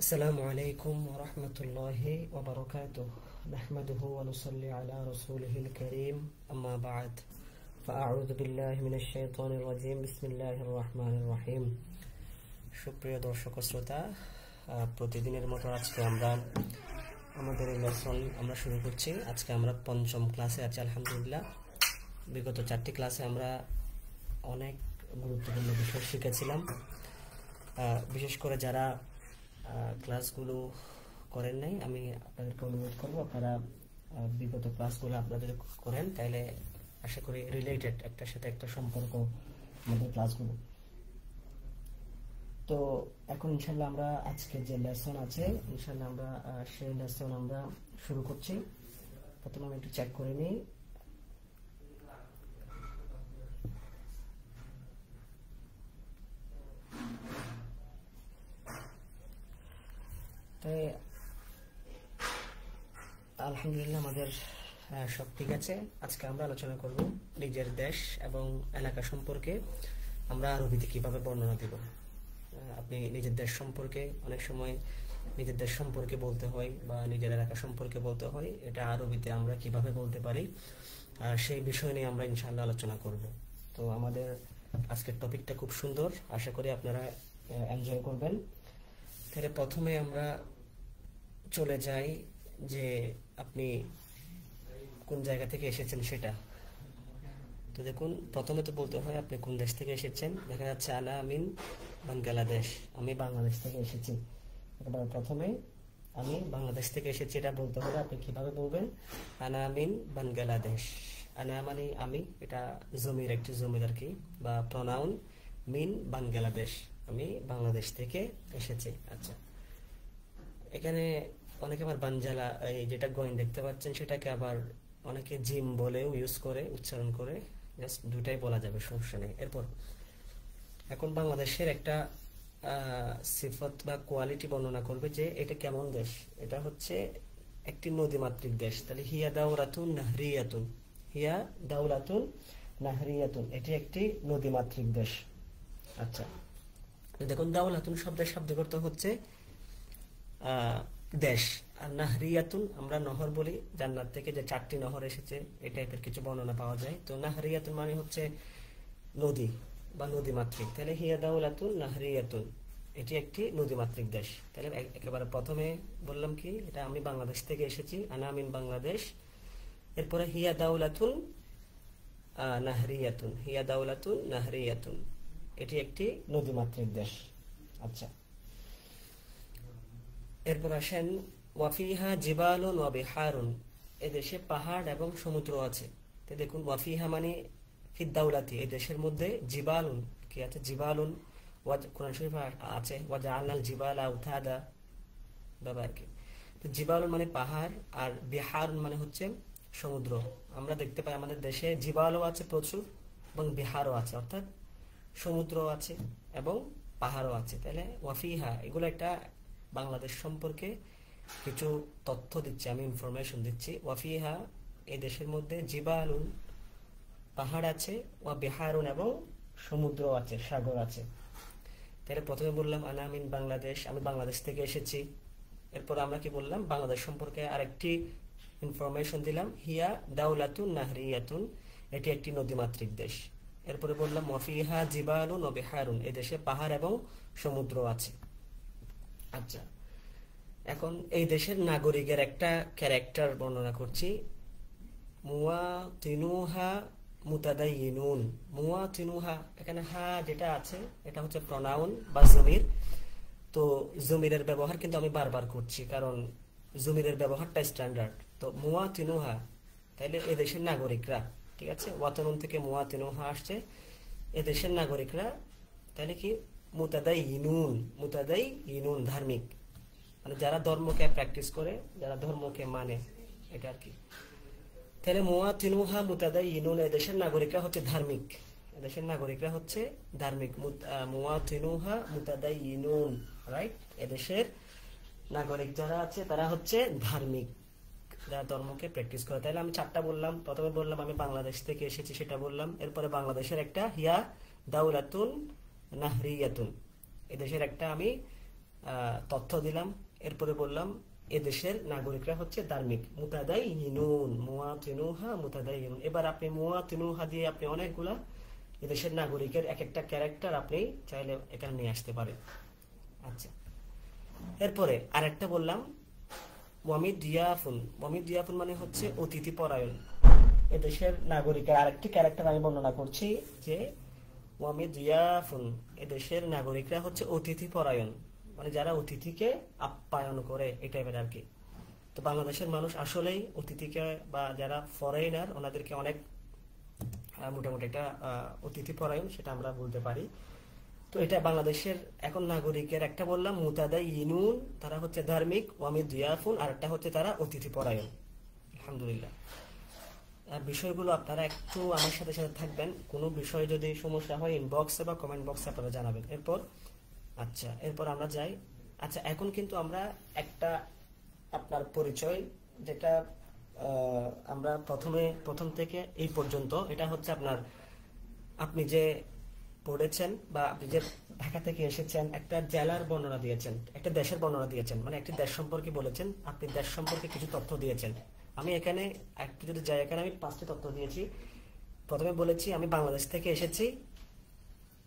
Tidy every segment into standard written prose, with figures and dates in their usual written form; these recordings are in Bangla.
السلام عليكم ورحمة الله وبركاته. نحمده ونصلي على رسوله الكريم أما بعد فأعوذ بالله من الشيطان الرجيم بسم الله الرحمن الرحيم. সুপ্রিয় দর্শক ও শ্রোতা, প্রতিদিনের মতো আজকে আমরা আমাদের লেসন আমরা শুরু করছি। আজকে আমরা পঞ্চম ক্লাসে আছি আলহামদুলিল্লাহ। বিগত 4টি ক্লাসে আমরা অনেক গুরুত্বপূর্ণ বিষয় শিখেছিলাম। বিশেষ করে যারা ক্লাসগুলো করেন নাই, আমি আপনাদেরকে অনুরোধ করবো আপনারা বিগত ক্লাসগুলো আপনারা যদি করেন তাহলে আশা করি রিলেটেড একটার সাথে একটা সম্পর্ক আমাদের ক্লাসগুলো। তো এখন ইনশাল্লাহ আমরা আজকে যে লেসন আছে ইনশাল্লাহ আমরা সেই লেসন আমরা শুরু করছি। প্রথমে আমি একটু চেক করে নিই। তাই আলহামদুলিল্লাহ আমাদের সব ঠিক আছে। আজকে আমরা আলোচনা করব নিজের দেশ এবং এলাকা সম্পর্কে আমরা আরবিতে কিভাবে বর্ণনা দিব। আপনি নিজের দেশ সম্পর্কে অনেক সময় নিজের দেশ সম্পর্কে বলতে হয় বা নিজের এলাকা সম্পর্কে বলতে হয়, এটা আরবিতে আমরা কিভাবে বলতে পারি সেই বিষয় নিয়ে আমরা ইনশাআল্লাহ আলোচনা করব। তো আমাদের আজকের টপিকটা খুব সুন্দর, আশা করি আপনারা এনজয় করবেন। তাহলে প্রথমে আমরা চলে যাই যে আপনি কোন জায়গা থেকে এসেছেন সেটা। তো দেখুন, প্রথমে তো বলতে হয় আপনি কোন দেশ থেকে এসেছেন। দেখা যাচ্ছে আনা মিন বাংলাদেশ, আমি বাংলাদেশ থেকে এসেছি। একেবারে প্রথমে আমি বাংলাদেশ থেকে এসেছি এটা বলতে হলে আপনি কিভাবে বলবেন? আনা মিন বাংলাদেশ। আনা মানে আমি, এটা জমির একটি জমির আর কি, বা প্রনাউন মিন বাংলাদেশ, আমি বাংলাদেশ থেকে এসেছি। আচ্ছা, এখানে অনেকে আবার বানজালা, এই যেটা গয়েন দেখতে পাচ্ছেন সেটাকে আবার অনেকে জিম বলেও ইউজ করে, উচ্চারণ করে। জাস্ট দুটাই বলা যাবে, সমস্যা নেই। এরপর এখন বাংলাদেশের একটা সিফত বা কোয়ালিটি বর্ণনা করবে যে এটা কেমন দেশ। এটা হচ্ছে একটি নদীমাতৃক দেশ। তাহলে হিয়া দাওলাতুন নাহরিয়াতুন, হিয়া দাওলাতুন নাহরিয়াতুন, এটি একটি নদীমাতৃক দেশ। আচ্ছা, দেখুন দাওলাতুন শব্দের শাব্দিক অর্থ হচ্ছে দেশ, আর নাহরিয়াতুন আমরা নহর বলি। জান্নাত থেকে যে 4টি নহর এসেছে এই টাইপের কিছু বর্ণনা পাওয়া যায়। তো নাহরিয়াতুন মানে হচ্ছে নদী বা নদীমাতৃক। তাহলে হিয়া দাওলাতুন নাহরিয়াতুন, এটি একটি নদীমাতৃক দেশ। তাহলে একেবারে প্রথমে বললাম কি, এটা আমি বাংলাদেশ থেকে এসেছি, আনা মিন বাংলাদেশ। এরপরে হিয়া দাওলাতুন নাহরিয়াতুন, হিয়া দাওলাতুন নাহরিয়াতুন, এটি একটি নদীমাতৃক দেশ। আচ্ছা, এরপর আসেন ওয়াফিহা জিবালুন ওয়া বিহারুন, এদেশে পাহাড় এবং সমুদ্র আছে। তো দেখুন ওয়াফিহা মানে ফিদ দাওলাতি, এই দেশের মধ্যে জিবালুন কি আছে? জিবালুন কোরআন শরীফে আছে ওয়া জাআলনাল জিবালা আওতাদা, বাবা আর কি। তো জিবালুন মানে পাহাড়, আর বিহারুন মানে হচ্ছে সমুদ্র। আমরা দেখতে পাই আমাদের দেশে জিবালও আছে প্রচুর এবং বিহারও আছে, অর্থাৎ সমুদ্র আছে এবং পাহাড়ও আছে। তাহলে ওয়াফিহা, এগুলো একটা বাংলাদেশ সম্পর্কে কিছু তথ্য দিচ্ছি, আমি ইনফরমেশন দিচ্ছি। ওয়াফিহা, এই দেশের মধ্যে জিবালুন পাহাড় আছে, ওয়া বিহারুন এবং সমুদ্র আছে, সাগর আছে। তাহলে প্রথমে বললাম আনা মিন বাংলাদেশ, আমি বাংলাদেশ থেকে এসেছি। এরপর আমরা কি বললাম? বাংলাদেশ সম্পর্কে আরেকটি ইনফরমেশন দিলাম, হিয়া দাওলাতুন নাহরিয়াতুন, এটি একটি নদীমাতৃক দেশ। এরপরে বললাম ওয়াফিহা জিবালুন ওয়া বিহারুন, এই দেশে পাহাড় এবং সমুদ্র আছে। আচ্ছা, এখন এই দেশের নাগরিকের একটা ক্যারেক্টার বর্ণনা করছি। মুওয়াতিনুহা মুতাদাইয়িনুন, মুওয়াতিনুহা, এখানে হা যেটা আছে এটা হচ্ছে প্রনাউন বা জমির। তো জমিরের ব্যবহার কিন্তু আমি বারবার করছি কারণ জমিরের ব্যবহারটা স্ট্যান্ডার্ড। তো মুওয়াতিনুহা, তাইলে এই দেশের নাগরিকরা, ঠিক আছে? ওয়াতানুন থেকে মুওয়াতিনুহা আসছে, এই দেশের নাগরিকরা। তাহলে কি? মুতাদাইয়িনুন, মুতাদাইয়িনুন ধার্মিক, মানে যারা ধর্মকে প্র্যাকটিস করে, যারা ধর্মকে মানে, এটা আর কি। তাহলে মুওয়াতিনুহা মুতাদাইয়িনুন, এদেশের নাগরিকরা হচ্ছে ধার্মিক, এদেশের নাগরিকরা হচ্ছে ধার্মিক। মুওয়াতিনুহা মুতাদাইয়িনুন, রাইট? এদেশের নাগরিক যারা আছে তারা হচ্ছে ধার্মিক, যারা ধর্মকে প্র্যাকটিস করে। তাহলে আমি 4টা বললাম। প্রথমে বললাম আমি বাংলাদেশ থেকে এসেছি, সেটা বললাম। এরপরে বাংলাদেশের একটা হিয়া দাওলাতুন নাহরিয়াতুন, এদেশের একটা আমি তথ্য দিলাম। এরপরে বললাম এদেশের নাগরিকরা হচ্ছে ধার্মিক, মুতাদাইয়িনুন, মুওয়াতিনুহা মুতাদাইয়িনুন। এবার আপনি মুওয়াতিনুহা দিয়ে আপনি অনেকগুলা এদেশের নাগরিকের এক একটা ক্যারেক্টার আপনি চাইলে এখানে নিয়ে আসতে পারেন। আচ্ছা, এরপরে আরেকটা বললাম ওয়ামিদিয়াফুন। ওয়ামিদিয়াফুন মানে হচ্ছে অতিথি পরায়ণ। এদেশের নাগরিকের আরেকটি ক্যারেক্টার আমি বর্ণনা করছি যে ওয়ামিদিয়াফুন, এদেশের নাগরিকরা হচ্ছে অতিথি পরায়ণ, মানে যারা অতিথিকে আপ্যায়ন করে এই টাইপের আর কি। তো বাংলাদেশের মানুষ আসলেই অতিথিকে বা যারা ফরেনার ওনাদেরকে অনেক মোটামুটি একটা অতিথি পরায়ণ, সেটা আমরা বলতে পারি। তো এটা বাংলাদেশের এখন নাগরিকের একটা বললাম মুতাদাইয়িনুন, তারা হচ্ছে ধার্মিক, ওয়ামিদিয়াফুন আর একটা হচ্ছে তারা অতিথি পরায়ণ। আলহামদুলিল্লাহ, বিষয়গুলো আপনারা একটু আমার সাথে সাথে থাকবেন। কোনো বিষয় যদি সমস্যা হয় ইনবক্সে বা কমেন্ট বক্সে আপনারা জানাবেন। এরপর আমরা যাই। আচ্ছা, এখন কিন্তু আমরা একটা আপনার পরিচয় যেটা আমরা প্রথম থেকে এই পর্যন্ত, এটা হচ্ছে আপনার আপনি যে পড়েছেন বা আপনি যে ঢাকা থেকে এসেছেন, একটা জেলার বর্ণনা দিয়েছেন, একটা দেশের বর্ণনা দিয়েছেন, মানে একটি দেশ সম্পর্কে বলেছেন, আপনি দেশ সম্পর্কে কিছু তথ্য দিয়েছেন। আমি এখানে একটু যদি যাই, এখানে আমি 5টি তথ্য দিয়েছি। প্রথমে বলেছি আমি বাংলাদেশ থেকে এসেছি,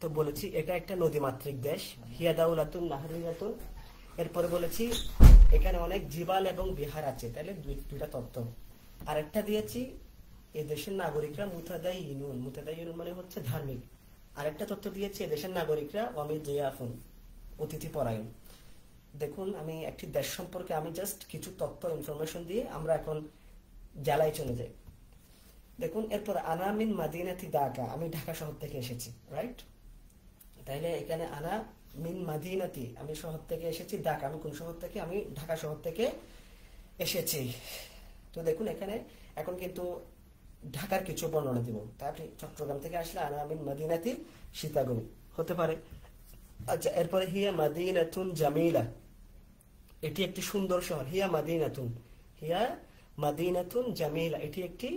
তো বলেছি এটা একটা নদীমাতৃক দেশ, হিয়া দাউলাতুন নাহরিয়াতুন। এরপরে বলেছি এখানে অনেক জিবাল এবং বিহার আছে, তাহলে দুইটা তথ্য। আরেকটা দিয়েছি এই দেশের নাগরিকরা মুতাদাইয়িনুন, মুতাদাইয়িনুন মানে হচ্ছে ধার্মিক। আরেকটা তথ্য দিয়েছি এদেশের নাগরিকরা ওয়ামিদিয়াফুন, অতিথি পরায়ণ। দেখুন, আমি একটি দেশ সম্পর্কে আমি জাস্ট কিছু তথ্য ইনফরমেশন দিয়ে আমরা এখন জেলায় চলে যাই। দেখুন, এরপর আনা মিন মাদিনাতি ঢাকা, আমি ঢাকা শহর থেকে এসেছি, রাইট? তাইলে এখানে আনা মিন মাদিনাতি, আমি শহর থেকে এসেছি। ঢাকা, আমি কোন শহর থেকে? আমি ঢাকা শহর থেকে এসেছি। তো দেখুন এখানে এখন কিন্তু ঢাকার কিছু বর্ণনা দিব। তাই আপনি চট্টগ্রাম থেকে আসলে আনা মিন মাদিনাতি সীতাকুণ্ড হতে পারে। আচ্ছা, এরপরে হিয়া মাদিনাতুন জামিলা, এটি একটি সুন্দর শহর। হিয়া মাদিনাতুন জামিলা, এটি একটি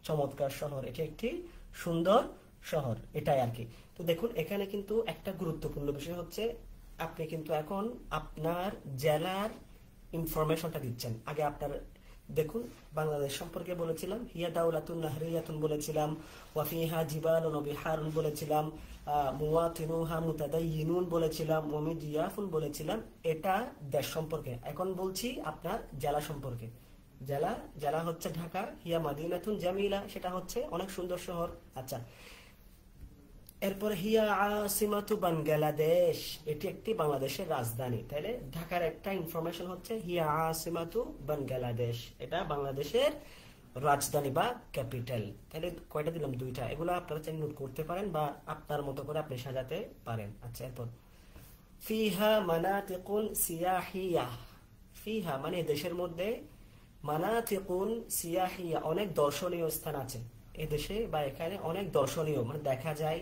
চমৎকার শহর, এটি একটি সুন্দর শহর, এটাই আর কি। তো দেখুন এখানে কিন্তু একটা গুরুত্বপূর্ণ বিষয় হচ্ছে আপনি কিন্তু এখন আপনার জেলার ইনফরমেশনটা দিচ্ছেন। আগে আপনার দেখুন, বাংলাদেশ সম্পর্কে বলেছিলাম হিয়া দাউলাতুন নাহরিয়াতুন বলেছিলাম, ওয়াফিহা জিবালুন ওয়া বিহারুন বলেছিলাম, মুওয়াতিনুহা মুতাদাইয়িনুন বলেছিলাম, ওয়ামিদিয়াফুন বলেছিলাম। এটা দেশ সম্পর্কে। এখন বলছি আপনার জেলা সম্পর্কে। জেলা হচ্ছে ঢাকা। হিয়া মাদিনাতুন জামিলা, সেটা হচ্ছে অনেক সুন্দর শহর। আচ্ছা, এরপর হিয়া আসিমাতু বাংলাদেশ, এটি একটি বাংলাদেশের রাজধানী। তাহলে ঢাকার একটা ইনফরমেশন হচ্ছে হিয়া আসিমাতু বাংলাদেশ, এটা বাংলাদেশের রাজধানী বা ক্যাপিটাল। তাহলে কয়টা দিলাম? 2টা। এগুলো আপনারা চাইলে নোট করতে পারেন বা আপনার মতো করে আপনি সাজাতে পারেন। আচ্ছা, এরপর ফিহা মানাতিকুন সিয়াহিয়া, ফিহা মানে দেশের মধ্যে, মানাতিকুন সিয়াহিয়া অনেক দর্শনীয় স্থান আছে এদেশে বা এখানে, অনেক দর্শনীয় মানে দেখা যায়,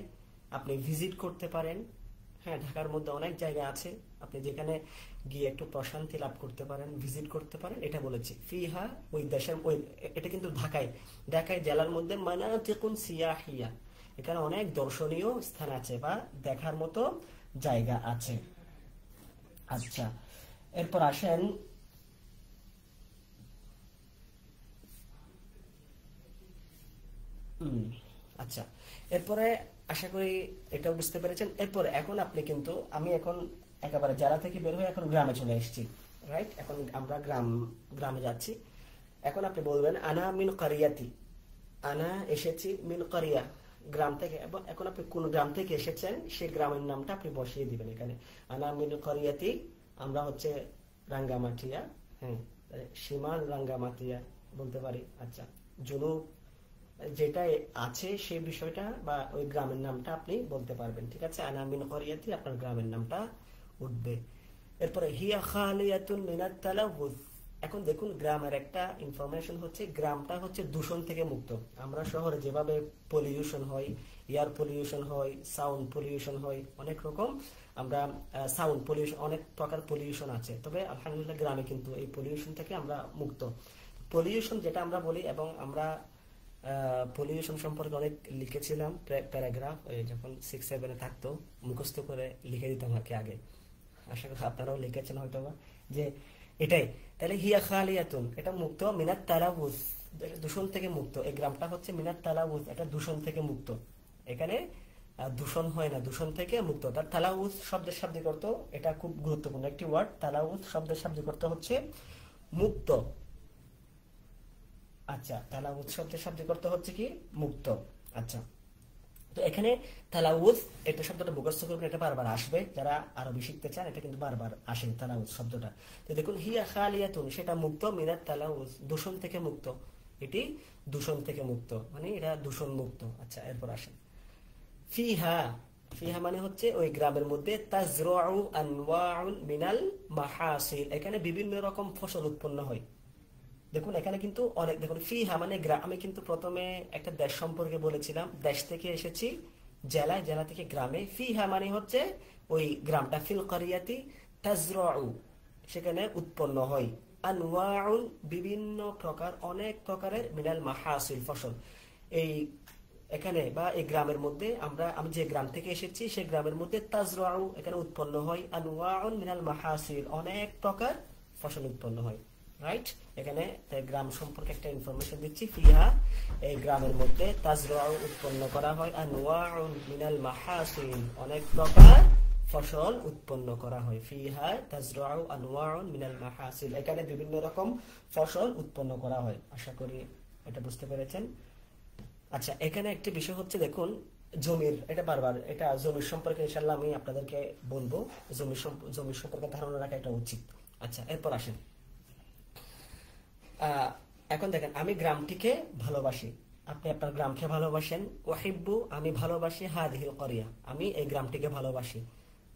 আপনি ভিজিট করতে পারেন। হ্যাঁ, ঢাকার মধ্যে অনেক জায়গা আছে আপনি যেখানে গিয়ে একটু প্রশান্তি লাভ করতে পারেন, ভিজিট করতে পারেন, এটা বলেছি। ফিহা ওই দেশের এটা কিন্তু ঢাকায় জেলার মধ্যে মানাতিকুন সিয়াহিয়া, এখানে অনেক দর্শনীয় স্থান আছে বা দেখার মতো জায়গা আছে। আচ্ছা, এরপর আসেন আচ্ছা, এরপরে আশা করি এটাও বুঝতে পেরেছেন। এরপরে এখন আপনি কিন্তু আমি এখন একেবারে জেলা থেকে বের হয়ে এখন গ্রামে চলে এসেছি, রাইট? এখন আমরা গ্রামে যাচ্ছি। এখন আপনি বলবেন আনা মিন কারিয়াতি, আনা এসেছি মিন কারিয়া, গ্রাম থেকে। এবং এখন আপনি কোন গ্রাম থেকে এসেছেন সেই গ্রামের নামটা আপনি বসিয়ে দিবেন এখানে। আনা মিন কারিয়াতি, আমরা হচ্ছে রাঙ্গামাটিয়া, হ্যাঁ, সীমাল রাঙ্গামাটিয়া বলতে পারি। আচ্ছা, জুনুব যেটা আছে সেই বিষয়টা বা ওই গ্রামের নামটা আপনি বলতে পারবেন, ঠিক আছে? আনা মিন কারিয়াতি, আপনার গ্রামের নামটা উঠবে। এরপরে হিয়া খালিয়াতুন মিনাত তালাউয, এখন দেখুন গ্রামের একটা ইনফরমেশন হচ্ছে গ্রামটা হচ্ছে দূষণ থেকে মুক্ত। আমরা শহরে যেভাবে পলিউশন হয়, এয়ার পলিউশন হয়, সাউন্ড পলিউশন হয়, অনেক রকম আমরা সাউন্ড পলিউশন, অনেক প্রকার পলিউশন আছে। তবে আলহামদুলিল্লাহ গ্রামে কিন্তু এই পলিউশন থেকে আমরা মুক্ত। পলিউশন যেটা আমরা বলি, এবং আমরা পলিউশন সম্পর্কে অনেক লিখেছিলাম প্যারাগ্রাফ, যখন 6-7 থাকতো মুখস্থ করে লিখে দিতাম আর কি আগে। আশা করি আপনারাও লিখেছেন হয়তো বা, যে এটাই। তাহলে হিয়া খালিয়াতুন, এটা মুক্ত, মিনাত তালাউজ, দূষণ থেকে মুক্ত। এই গ্রামটা হচ্ছে মিনাত তালাউজ, এটা দূষণ থেকে মুক্ত। এখানে দূষণ হয় না, দূষণ থেকে মুক্ত। তার তালাউজ শব্দের শাব্দিক অর্থ, এটা খুব গুরুত্বপূর্ণ একটি ওয়ার্ড। তালাউজ শব্দের শাব্দিক অর্থ হচ্ছে মুক্ত। আচ্ছা, তালাউজ শব্দের শাব্দিক অর্থ হচ্ছে কি? মুক্ত। আচ্ছা, তো এখানে তালাউজ, এটা শব্দটা মুখস্থ করবেন, এটা বারবার আসবে। যারা আরবি শিখতে চান, এটা কিন্তু বারবার আসে তালাউজ শব্দটা। তো দেখুন, হিয়া খালিয়াতুন, সেটা মুক্ত, মিনাত তালাউজ, দূষণ থেকে মুক্ত। এটি দূষণ থেকে মুক্ত, মানে এটা দূষণ মুক্ত। আচ্ছা, এরপর আসেন ফিহা। ফিহা মানে হচ্ছে ওই গ্রামের মধ্যে, তাজরাউ আনওয়াউন মিনাল মাহাসিল, এখানে বিভিন্ন রকম ফসল উৎপন্ন হয়। দেখুন এখানে কিন্তু অনেক, দেখুন ফিহা মানে গ্রাম। আমি কিন্তু প্রথমে একটা দেশ সম্পর্কে বলেছিলাম, দেশ থেকে এসেছি জেলায়, জেলা থেকে গ্রামে। ফিহা মানে হচ্ছে ওই গ্রামটা, ফিল কারিয়াতি তাজরাউ, সেখানে উৎপন্ন হয়, আনওয়াউন বিভিন্ন প্রকার, অনেক প্রকারের, মিনাল মাহাসিল ফসল। এই এখানে বা এই গ্রামের মধ্যে, আমি যে গ্রাম থেকে এসেছি সেই গ্রামের মধ্যে তাজরাউ, এখানে উৎপন্ন হয়, আনওয়াউন মিনাল মাহাসিল, অনেক প্রকার ফসল উৎপন্ন হয়। রাইট, এখানে গ্রাম সম্পর্কে একটা ইনফরমেশন দিচ্ছি। ফিহা, এই গ্রামের মধ্যে, তাজরাউ উৎপন্ন করা হয়, আনওয়াউন মিনাল মাহাসিল, অনেক প্রকার ফসল উৎপন্ন করা হয়। ফিহা তাজরাউ আনওয়াউন মিনাল মাহাসিল, এখানে বিভিন্ন রকম ফসল উৎপন্ন করা হয়। আশা করি এটা বুঝতে পেরেছেন। আচ্ছা, এখানে একটি বিষয় হচ্ছে, দেখুন জমির, এটা বারবার, এটা জমির সম্পর্কে ইনশাআল্লাহ আমি আপনাদেরকে বলবো। জমির সম্পর্কে ধারণা রাখা এটা উচিত। আচ্ছা, এরপর আসেন। এখন দেখেন, আমি গ্রামটিকে ভালোবাসি, আপনি আপনার গ্রামকে ভালোবাসেন। ওয়াহিব্বু, আমি ভালোবাসি, হাদিহিল করিয়া, আমি এই গ্রামটিকে ভালোবাসি।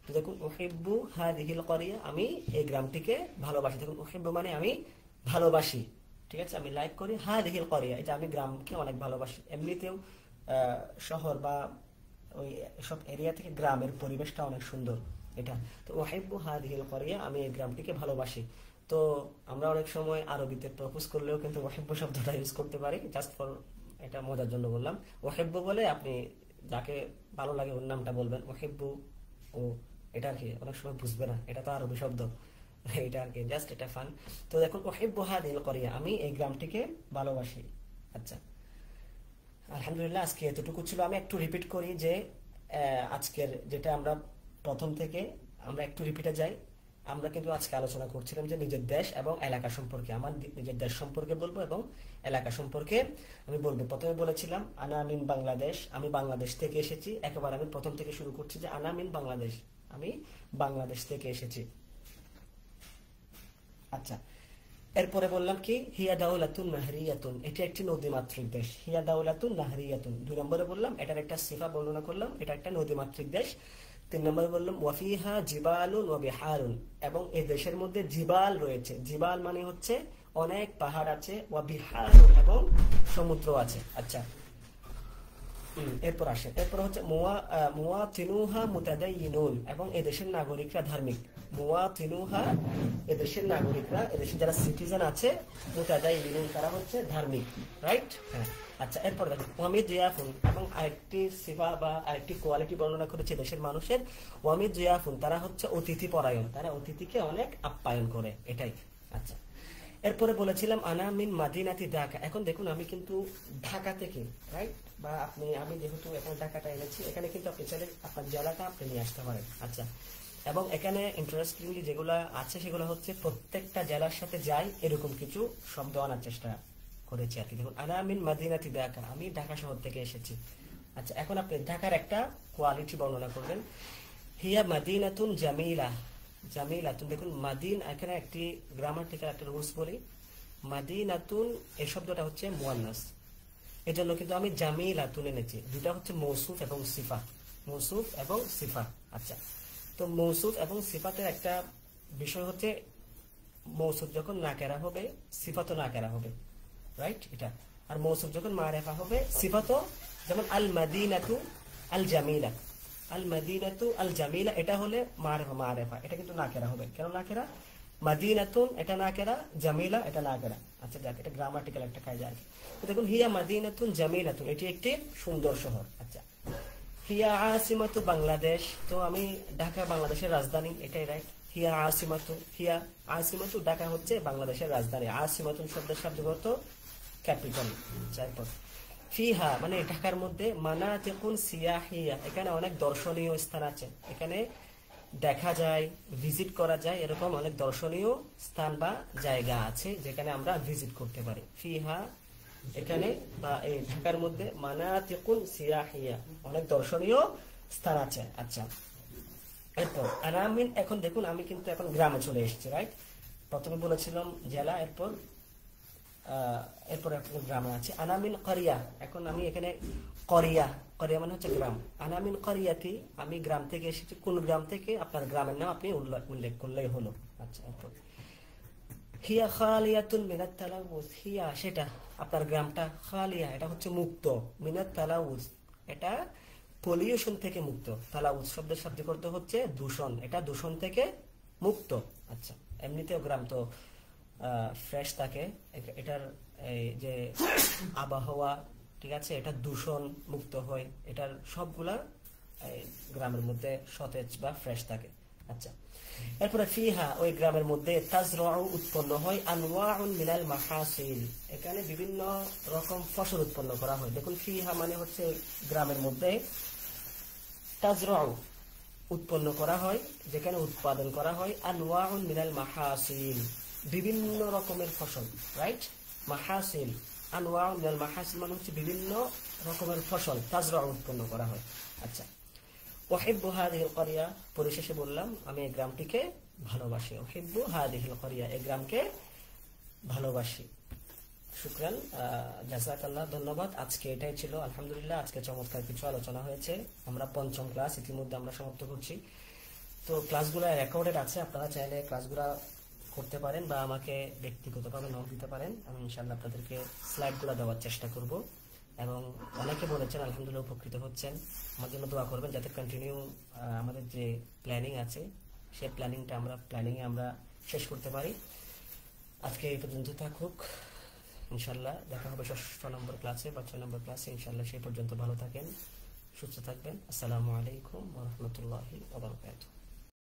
তো দেখুন, ওয়াহিব্বু হাদিহিল করিয়া, আমি এই গ্রামটিকে ভালোবাসি। দেখুন, ওয়াহিব্বু মানে আমি ভালোবাসি, ঠিক আছে, আমি লাইক করি। হাদিহিল করিয়া, এটা আমি গ্রামকে অনেক ভালোবাসি। এমনিতেও শহর বা ওই সব এরিয়া থেকে গ্রামের পরিবেশটা অনেক সুন্দর, এটা। তো ওয়াহিব্বু হাদিহিল করিয়া, আমি এই গ্রামটিকে ভালোবাসি। তো আমরা অনেক সময় আরবিতে প্রপোজ করলেও কিন্তু ওয়াহিব্বু শব্দটা ইউজ করতে পারি, জাস্ট ফর, এটা মজার জন্য বললাম। ওয়াহিব্বু বলে আপনি যাকে ভালো লাগে ওর নামটা বলবেন, ওয়াহিব্বু। ও এটা আর কি অনেক সময় বুঝবে না, এটা তো আরবি শব্দ, এটা আর কি জাস্ট এটা ফান। তো দেখুন, ওয়াহিব্বু হাদিহিল করিয়া, আমি এই গ্রামটিকে ভালোবাসি। আচ্ছা, আলহামদুলিল্লাহ, আজকে এতটুকু ছিল। আমি একটু রিপিট করি যে আজকের যেটা আমরা প্রথম থেকে আমরা একটু রিপিটে যাই। আমরা কিন্তু আজকে আলোচনা করছিলাম যে নিজের দেশ এবং এলাকা সম্পর্কে। আমার নিজের দেশ সম্পর্কে বলবো এবং এলাকা সম্পর্কে আমি বলবো। প্রথমে বলেছিলাম আনা মিন বাংলাদেশ, আমি বাংলাদেশ থেকে এসেছি। একেবারে আমি প্রথম থেকে শুরু করছি যে আনা মিন বাংলাদেশ, আমি বাংলাদেশ থেকে এসেছি। আচ্ছা, এরপরে বললাম কি, হিয়া দাউলাতুন নাহরিয়াতুন, এটি একটি নদীমাতৃক দেশ। হিয়া দাউলাতুন নাহরিয়াতুন, 2 নম্বরে বললাম এটার একটা সিফা বর্ণনা করলাম, এটা একটা নদীমাতৃক দেশ। 3 নম্বরে বললাম ওয়াফিহা জিবালুন ওয়া বিহারুন, এবং এই দেশের মধ্যে জিবাল রয়েছে। জিবাল মানে হচ্ছে অনেক পাহাড় আছে, ওয়া বিহারুন, এবং সমুদ্র আছে। আচ্ছা, এরপর আসে, এরপর হচ্ছে মুওয়াতিনুহা মুতাদাইয়িনুন, এবং এদেশের নাগরিকরা ধার্মিক। মুওয়াতিনুহা, এদেশের নাগরিকরা, এদেশের যারা সিটিজেন আছে, মুতাদাইয়িনুন, তারা হচ্ছে ধার্মিক। রাইট, হ্যাঁ। আচ্ছা, এরপর দেখুন ওয়ামিদ জিয়াফুন, এবং আরেকটি সিফা বা আরেকটি কোয়ালিটি বর্ণনা করেছে দেশের মানুষের। ওয়ামিদ জিয়াফুন, তারা হচ্ছে অতিথি পরায়ণ, তারা অতিথিকে অনেক আপ্যায়ন করে, এটাই। আচ্ছা, এরপরে বলেছিলাম আনা মিন মাদিনাতি ঢাকা। এখন দেখুন, আমি কিন্তু ঢাকা থেকে, রাইট, বা আমি যেহেতু এখানে ঢাকাটা এনেছি, এখানে কিন্তু আপনি চাইলে আপনার জেলাটা আপনি নিয়ে আসতে পারেন। আচ্ছা, এবং এখানে ইন্টারেস্টিংলি যেগুলো আছে সেগুলো হচ্ছে প্রত্যেকটা জেলার সাথে যাই এরকম কিছু শব্দ আনার চেষ্টা করেছি আর কি। দেখুন, আনা মিন মাদিনাতি ঢাকা, আমি ঢাকা শহর থেকে এসেছি। আচ্ছা, এখন আপনি ঢাকার একটা কোয়ালিটি বর্ণনা করবেন। হিয়া মাদিনাতুন জামিলা, জামিলাতুন। দেখুন, মাদিন, এখানে একটি গ্রামাটিক্যাল একটা রুলস বলি, মাদিনাতুন এই শব্দটা হচ্ছে মুয়ান্নাস, এজন্য কিন্তু আমি জামিলাতুন এনেছি। দুটা হচ্ছে মৌসুফ এবং সিফা, মৌসুফ এবং সিফা। আচ্ছা, তো মৌসুফ এবং সিফাতের একটা বিষয় হচ্ছে, মৌসুফ যখন নাকেরা হবে, সিফাতও নাকেরা হবে, রাইট, এটা। আর মৌসুফ যখন মারেফা হবে, সিফাতও, যেমন আল মাদিনাতু আল জামিলা, আল মাদিনাতু আল জামিলা, এটা হলে মারেফা, মারেফা এটা কিন্তু নাকেরা হবে। কেন নাকেরা? মাদিনাতুন এটা নাকেরা, জামিলা এটা নাকেরা। আচ্ছা, দেখ, এটা গ্রামাটিক্যাল একটা কায়দা আর কি। তো দেখুন, হিয়া মাদিনাতুন জামিলাতুন, এটি একটি সুন্দর শহর। আচ্ছা, হিয়া আসিমাতু বাংলাদেশ, তো আমি ঢাকা বাংলাদেশের রাজধানী, এটাই রাইট। হিয়া আসিমাতু, হিয়া আসিমাতু ঢাকা হচ্ছে বাংলাদেশের রাজধানী। আসিমাতুন শব্দের শাব্দিক অর্থ ক্যাপিটাল। তারপর ফিহা মানে ঢাকার মধ্যে মানাতিকুন সিয়াহিয়া, এখানে অনেক দর্শনীয় স্থান আছে, এখানে দেখা যায়, ভিজিট করা যায়, এরকম অনেক দর্শনীয় স্থান বা জায়গা আছে যেখানে আমরা ভিজিট করতে পারি। ফিহা এখানে বা এই ঢাকার মধ্যে মানাতিকুন সিয়াহিয়া, অনেক দর্শনীয় স্থান আছে। আচ্ছা, এরপর আনামিন, এখন দেখুন আমি কিন্তু এখন গ্রামে চলে এসেছি, রাইট? প্রথমে বলেছিলাম জেলা, এরপর এখন গ্রামে আছে। আনামিন করিয়া, এখন আমি এখানে করিয়া, করিয়া মানে হচ্ছে গ্রাম। আনামিন করিয়াতি, আমি গ্রাম থেকে এসেছি। কোন গ্রাম থেকে? আপনার গ্রামের নাম আপনি উল্লেখ করলেই হলো। আচ্ছা, এরপর হিয়া খালিয়াতুন মিনাত তালাউজ, হিয়া সেটা, আপনার গ্রামটা, খালিয়া এটা হচ্ছে মুক্ত, মিনাত তালাউজ এটা পলিউশন থেকে মুক্ত। তালাউজ শব্দের শাব্দিক অর্থ হচ্ছে দূষণ, এটা দূষণ থেকে মুক্ত। আচ্ছা, এমনিতেও গ্রাম তো ফ্রেশ থাকে, এটার এই যে আবহাওয়া, ঠিক আছে, এটা দূষণ মুক্ত হয়, এটার সবগুলা গ্রামের মধ্যে সতেজ বা ফ্রেশ থাকে। আচ্ছা, এরপরে ফিহা ওই গ্রামের মধ্যে তাজরাউ উৎপন্ন হয় আনওয়াউন মিনাল মাহাসিল, এখানে বিভিন্ন রকম ফসল উৎপন্ন করা হয়। দেখুন ফিহা মানে হচ্ছে গ্রামের মধ্যে, তাজরাউ উৎপন্ন করা হয়, যেখানে উৎপাদন করা হয় আনওয়াউন মিনাল মাহাসিল বিভিন্ন রকমের ফসল, রাইট? মাহাসিল, আনওয়াউন মিনাল মাহাসিল মানে হচ্ছে বিভিন্ন রকমের ফসল তাজরাউ উৎপন্ন করা হয়। আচ্ছা, উহিব্বু হাযিহিল ক্বরিয়া, পরিশেষে বললাম আমি এই গ্রামটিকে ভালোবাসি। উহিব্বু হাযিহিল ক্বরিয়া, এই গ্রামকে ভালোবাসি। শুকরান, জাযাকাল্লাহ, ধন্যবাদ। আজকে এটাই ছিল, আলহামদুলিল্লাহ আজকে চমৎকার কিছু আলোচনা হয়েছে। আমরা পঞ্চম ক্লাস ইতিমধ্যে আমরা সমাপ্ত করছি। তো ক্লাসগুলো রেকর্ডেড আছে, আপনারা চাইলে ক্লাসগুলো করতে পারেন বা আমাকে ব্যক্তিগতভাবে নক দিতে পারেন। আমি ইনশাআল্লাহ আপনাদেরকে স্লাইডগুলো দেওয়ার চেষ্টা করব। এবং অনেকে বলেছেন আলহামদুলিল্লাহ উপকৃত হচ্ছেন। আমার জন্য দোয়া করবেন যাতে কন্টিনিউ আমাদের যে প্ল্যানিং আছে সেই প্ল্যানিংয়ে আমরা শেষ করতে পারি। আজকে এই পর্যন্ত থাকুক, ইনশাআল্লাহ দেখা হবে 6 নম্বর ক্লাসে বা 6 নম্বর ক্লাসে। ইনশাআল্লাহ সেই পর্যন্ত ভালো থাকেন, সুস্থ থাকবেন। আসসালামু আলাইকুম ওয়া রাহমাতুল্লাহি ওয়া বারাকাতুহু।